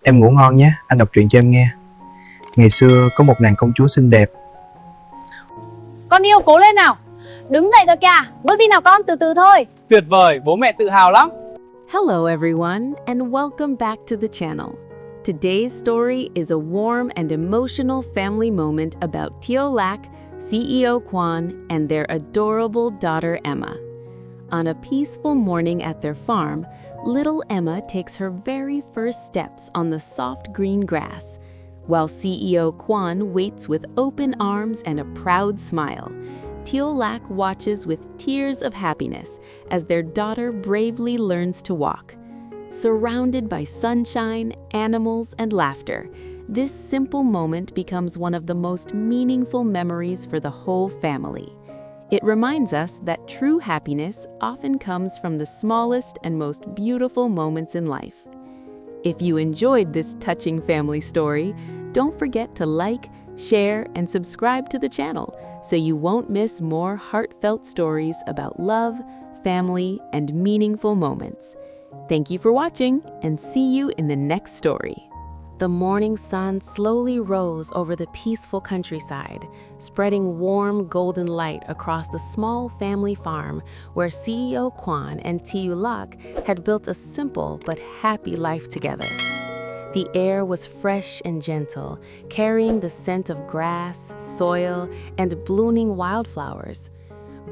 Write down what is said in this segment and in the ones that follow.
Em ngủ ngon nhé, anh đọc truyện cho em nghe. Ngày xưa có một nàng công chúa xinh đẹp. Con yêu cố lên nào. Đứng dậy rồi kìa, bước đi nào con, từ từ thôi. Tuyệt vời, bố mẹ tự hào lắm. Hello everyone, and welcome back to the channel. Today's story is a warm and emotional family moment about Tieu Lac, CEO Quan, and their adorable daughter Emma. On a peaceful morning at their farm, little Emma takes her very first steps on the soft green grass, while CEO Quan waits with open arms and a proud smile. Tieu Lac watches with tears of happiness as their daughter bravely learns to walk. Surrounded by sunshine, animals, and laughter, this simple moment becomes one of the most meaningful memories for the whole family. It reminds us that true happiness often comes from the smallest and most beautiful moments in life. If you enjoyed this touching family story, don't forget to like, share, and subscribe to the channel so you won't miss more heartfelt stories about love, family, and meaningful moments. Thank you for watching, and see you in the next story. The morning sun slowly rose over the peaceful countryside, spreading warm golden light across the small family farm where CEO Quan and Tieu Lac had built a simple but happy life together. The air was fresh and gentle, carrying the scent of grass, soil, and blooming wildflowers.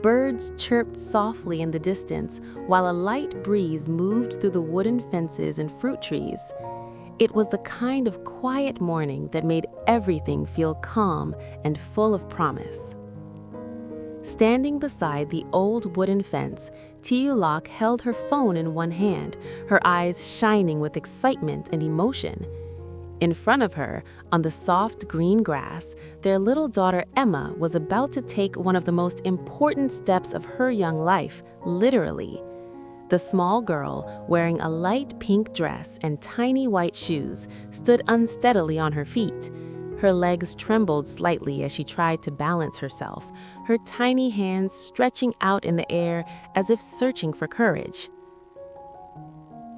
Birds chirped softly in the distance, while a light breeze moved through the wooden fences and fruit trees. It was the kind of quiet morning that made everything feel calm and full of promise. Standing beside the old wooden fence, Tieu Lac held her phone in one hand, her eyes shining with excitement and emotion. In front of her, on the soft green grass, their little daughter Emma was about to take one of the most important steps of her young life, literally. The small girl, wearing a light pink dress and tiny white shoes, stood unsteadily on her feet. Her legs trembled slightly as she tried to balance herself, her tiny hands stretching out in the air as if searching for courage.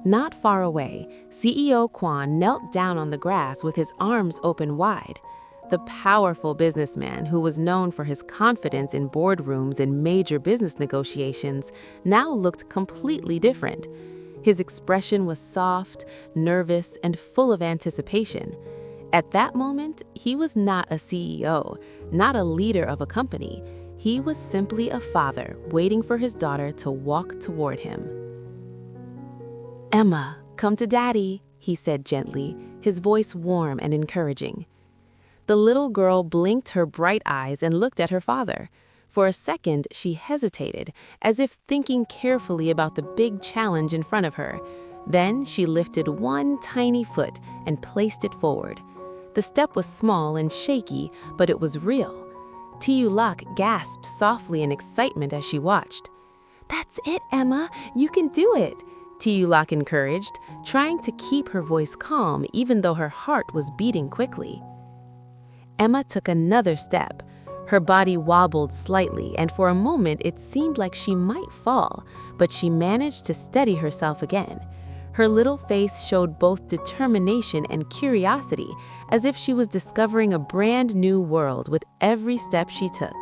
Not far away, CEO Quan knelt down on the grass with his arms open wide. The powerful businessman, who was known for his confidence in boardrooms and major business negotiations, now looked completely different. His expression was soft, nervous, and full of anticipation. At that moment, he was not a CEO, not a leader of a company. He was simply a father waiting for his daughter to walk toward him. "Emma, come to Daddy," he said gently, his voice warm and encouraging. The little girl blinked her bright eyes and looked at her father. For a second, she hesitated, as if thinking carefully about the big challenge in front of her. Then she lifted one tiny foot and placed it forward. The step was small and shaky, but it was real. Tieu Lac gasped softly in excitement as she watched. "That's it, Emma. You can do it," Tieu Lac encouraged, trying to keep her voice calm even though her heart was beating quickly. Emma took another step. Her body wobbled slightly, and for a moment it seemed like she might fall, but she managed to steady herself again. Her little face showed both determination and curiosity, as if she was discovering a brand new world with every step she took.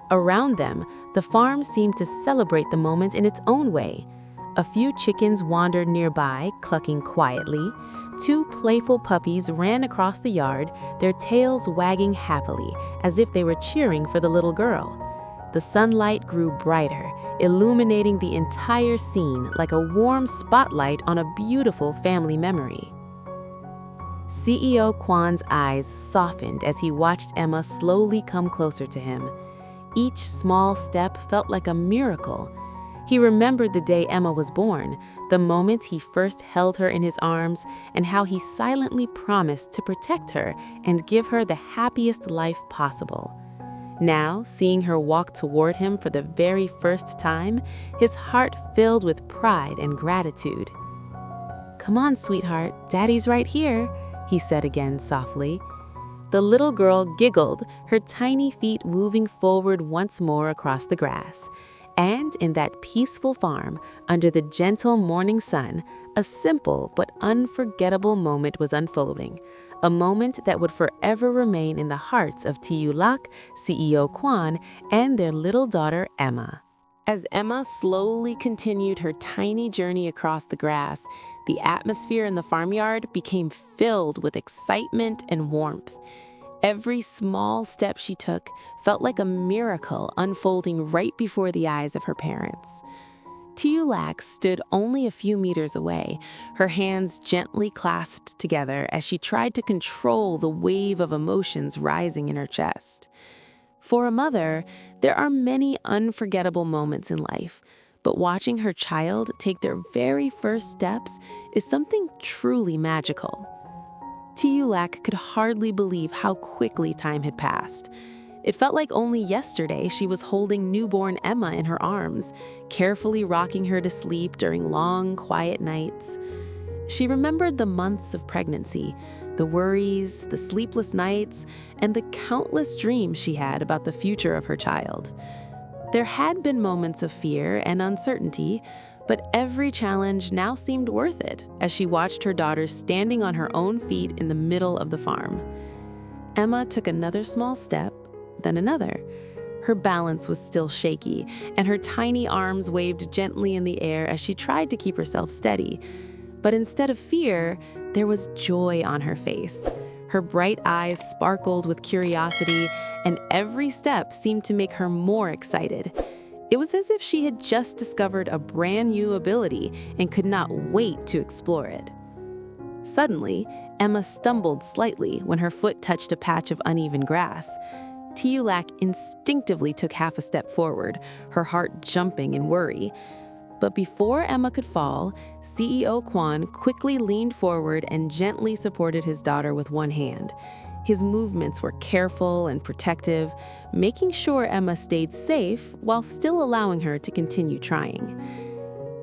Around them, the farm seemed to celebrate the moment in its own way. A few chickens wandered nearby, clucking quietly. Two playful puppies ran across the yard, their tails wagging happily, as if they were cheering for the little girl. The sunlight grew brighter, illuminating the entire scene like a warm spotlight on a beautiful family memory. CEO Quan's eyes softened as he watched Emma slowly come closer to him. Each small step felt like a miracle. He remembered the day Emma was born, the moment he first held her in his arms, and how he silently promised to protect her and give her the happiest life possible. Now, seeing her walk toward him for the very first time, his heart filled with pride and gratitude. "Come on, sweetheart, Daddy's right here," he said again softly. The little girl giggled, her tiny feet moving forward once more across the grass. And in that peaceful farm, under the gentle morning sun, a simple but unforgettable moment was unfolding. A moment that would forever remain in the hearts of Tieu Lac, CEO Quan, and their little daughter Emma. As Emma slowly continued her tiny journey across the grass, the atmosphere in the farmyard became filled with excitement and warmth. Every small step she took felt like a miracle unfolding right before the eyes of her parents. Tieu Lac stood only a few meters away, her hands gently clasped together as she tried to control the wave of emotions rising in her chest. For a mother, there are many unforgettable moments in life, but watching her child take their very first steps is something truly magical. Tieu Lac could hardly believe how quickly time had passed. It felt like only yesterday she was holding newborn Emma in her arms, carefully rocking her to sleep during long, quiet nights. She remembered the months of pregnancy, the worries, the sleepless nights, and the countless dreams she had about the future of her child. There had been moments of fear and uncertainty, but every challenge now seemed worth it as she watched her daughter standing on her own feet in the middle of the farm. Emma took another small step, then another. Her balance was still shaky, and her tiny arms waved gently in the air as she tried to keep herself steady. But instead of fear, there was joy on her face. Her bright eyes sparkled with curiosity, and every step seemed to make her more excited. It was as if she had just discovered a brand new ability and could not wait to explore it. Suddenly, Emma stumbled slightly when her foot touched a patch of uneven grass. Tieu Lac instinctively took half a step forward, her heart jumping in worry. But before Emma could fall, CEO Quan quickly leaned forward and gently supported his daughter with one hand. His movements were careful and protective, making sure Emma stayed safe while still allowing her to continue trying.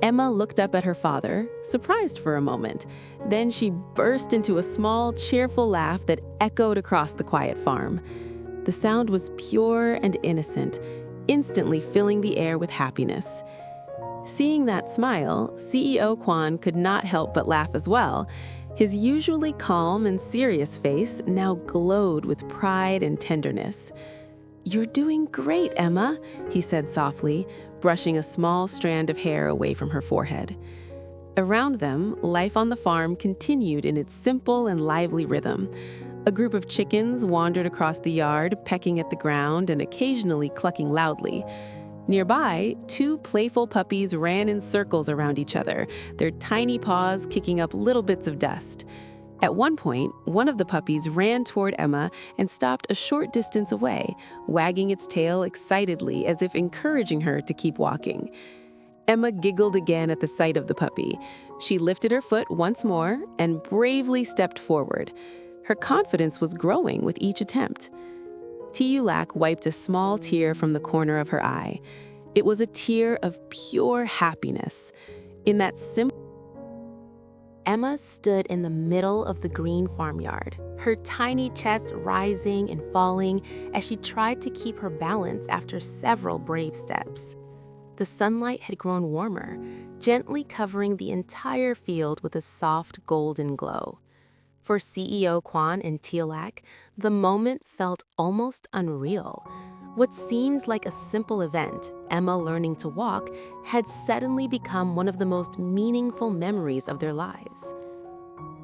Emma looked up at her father, surprised for a moment. Then she burst into a small, cheerful laugh that echoed across the quiet farm. The sound was pure and innocent, instantly filling the air with happiness. Seeing that smile, CEO Quan could not help but laugh as well. His usually calm and serious face now glowed with pride and tenderness. "You're doing great, Emma," he said softly, brushing a small strand of hair away from her forehead. Around them, life on the farm continued in its simple and lively rhythm. A group of chickens wandered across the yard, pecking at the ground and occasionally clucking loudly. Nearby, two playful puppies ran in circles around each other, their tiny paws kicking up little bits of dust. At one point, one of the puppies ran toward Emma and stopped a short distance away, wagging its tail excitedly as if encouraging her to keep walking. Emma giggled again at the sight of the puppy. She lifted her foot once more and bravely stepped forward. Her confidence was growing with each attempt. Tieu Lac wiped a small tear from the corner of her eye. It was a tear of pure happiness. In that simple Emma stood in the middle of the green farmyard, her tiny chest rising and falling as she tried to keep her balance after several brave steps. The sunlight had grown warmer, gently covering the entire field with a soft golden glow. For CEO Quan and Tieu Lac, the moment felt almost unreal. What seemed like a simple event, Emma learning to walk, had suddenly become one of the most meaningful memories of their lives.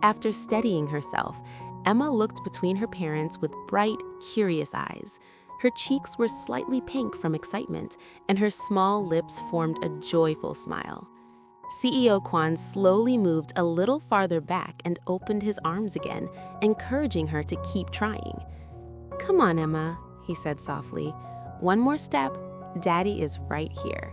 After steadying herself, Emma looked between her parents with bright, curious eyes. Her cheeks were slightly pink from excitement, and her small lips formed a joyful smile. CEO Quan slowly moved a little farther back and opened his arms again, encouraging her to keep trying. "Come on, Emma," he said softly. "One more step. Daddy is right here."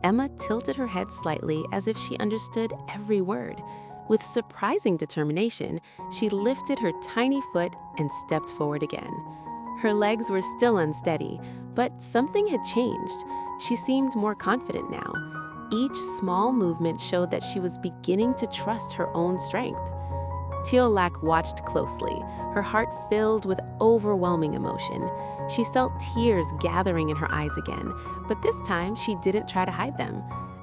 Emma tilted her head slightly as if she understood every word. With surprising determination, she lifted her tiny foot and stepped forward again. Her legs were still unsteady, but something had changed. She seemed more confident now. Each small movement showed that she was beginning to trust her own strength. Tieu Lac watched closely, her heart filled with overwhelming emotion. She felt tears gathering in her eyes again, but this time she didn't try to hide them.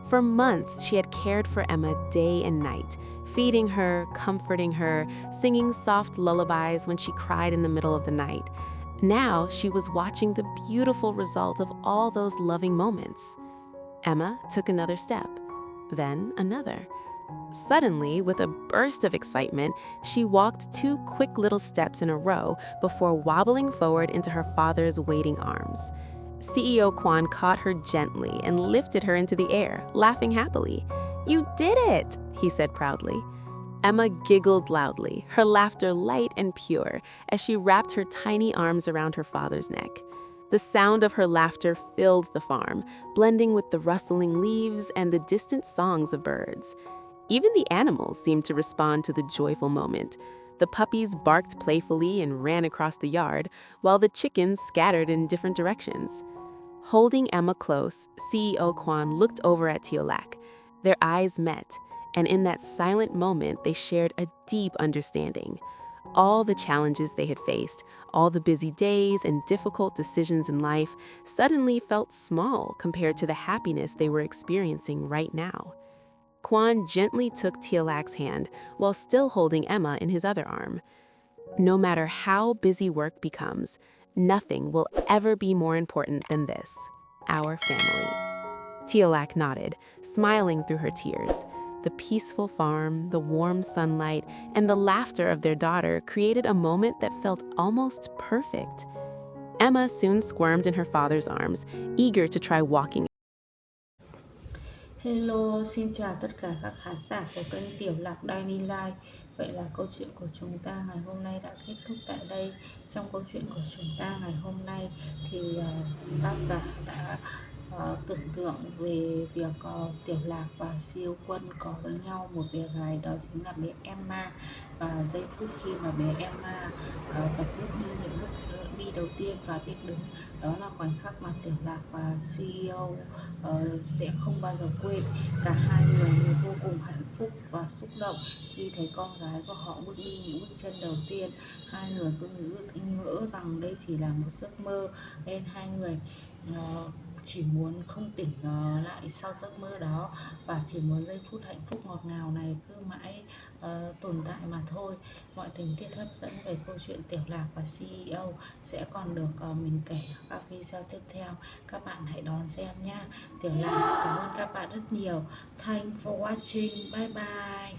For months, she had cared for Emma day and night, feeding her, comforting her, singing soft lullabies when she cried in the middle of the night. Now she was watching the beautiful result of all those loving moments. Emma took another step, then another. Suddenly, with a burst of excitement, she walked 2 quick little steps in a row before wobbling forward into her father's waiting arms. CEO Quan caught her gently and lifted her into the air, laughing happily. "You did it," he said proudly. Emma giggled loudly, her laughter light and pure, as she wrapped her tiny arms around her father's neck. The sound of her laughter filled the farm, blending with the rustling leaves and the distant songs of birds. Even the animals seemed to respond to the joyful moment. The puppies barked playfully and ran across the yard, while the chickens scattered in different directions. Holding Emma close, CEO Quan looked over at Tieu Lac. Their eyes met, and in that silent moment, they shared a deep understanding. All the challenges they had faced, all the busy days and difficult decisions in life, suddenly felt small compared to the happiness they were experiencing right now. Quan gently took Tieu Lac's hand while still holding Emma in his other arm. No matter how busy work becomes, nothing will ever be more important than this, our family. Tieu Lac nodded, smiling through her tears. The peaceful farm, the warm sunlight, and the laughter of their daughter created a moment that felt almost perfect. Emma soon squirmed in her father's arms, eager to try walking. Hello, xin chào tất cả các khán giả của kênh Tieu Lac Daily Life. Vậy là câu chuyện của chúng ta ngày hôm nay đã kết thúc tại đây. Trong câu chuyện của chúng ta ngày hôm nay thì tác giả đã tưởng tượng về việc Tieu Lac và siêu quân có với nhau một bé gái, đó chính là bé Emma. Và giây phút khi mà bé Emma tập bước đi những bước đi đầu tiên và biết đứng, đó là khoảnh khắc mà Tieu Lac và CEO sẽ không bao giờ quên. Cả hai người đều vô cùng hạnh phúc và xúc động khi thấy con gái của họ bước đi những bước chân đầu tiên. Hai người cứ ngỡ rằng đây chỉ là một giấc mơ, nên hai người chỉ muốn không tỉnh lại sau giấc mơ đó, và chỉ muốn giây phút hạnh phúc ngọt ngào này cứ mãi tồn tại mà thôi. Mọi tình tiết hấp dẫn về câu chuyện Tieu Lac và CEO sẽ còn được mình kể ở các video tiếp theo. Các bạn hãy đón xem nha. Tieu Lac cảm ơn các bạn rất nhiều. Thanks for watching. Bye bye.